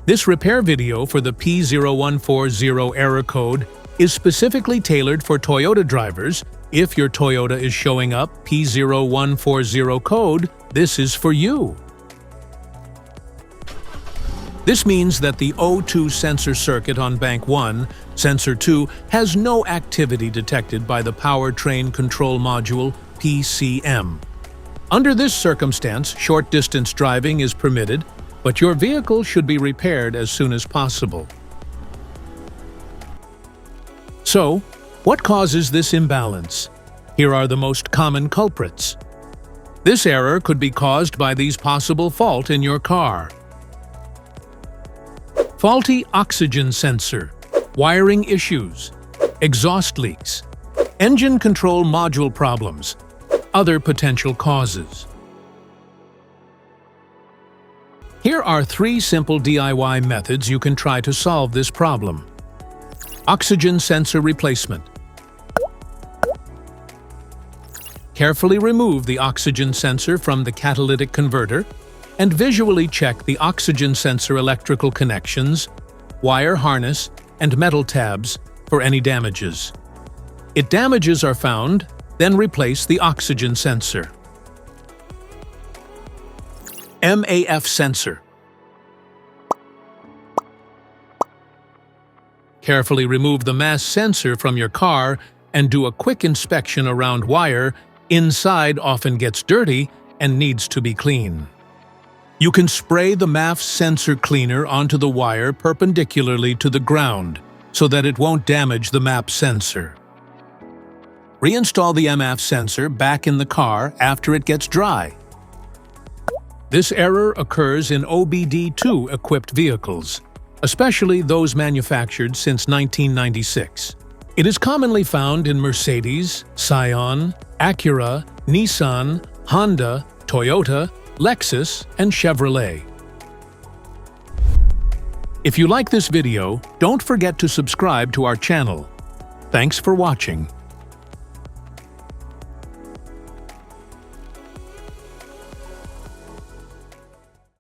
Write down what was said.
This repair video for the P0140 error code is specifically tailored for Toyota drivers. If your Toyota is showing up P0140 code, this is for you. This means that the O2 sensor circuit on bank 1, sensor 2, has no activity detected by the powertrain control module PCM. Under this circumstance, short-distance driving is permitted, but your vehicle should be repaired as soon as possible. So, what causes this imbalance? Here are the most common culprits. This error could be caused by these possible faults in your car. Faulty oxygen sensor, wiring issues, exhaust leaks, engine control module problems, other potential causes. Here are 3 simple DIY methods you can try to solve this problem. Oxygen sensor replacement. Carefully remove the oxygen sensor from the catalytic converter and visually check the oxygen sensor electrical connections, wire harness, and metal tabs for any damages. If damages are found, then replace the oxygen sensor. MAF Sensor. Carefully remove the MAF sensor from your car and do a quick inspection around wire. Inside often gets dirty and needs to be cleaned. You can spray the MAF sensor cleaner onto the wire perpendicularly to the ground so that it won't damage the MAF sensor. Reinstall the MAF sensor back in the car after it gets dry. This error occurs in OBD2 equipped vehicles, especially those manufactured since 1996. It is commonly found in Mercedes, Scion, Acura, Nissan, Honda, Toyota, Lexus, and Chevrolet. If you like this video, don't forget to subscribe to our channel. Thanks for watching.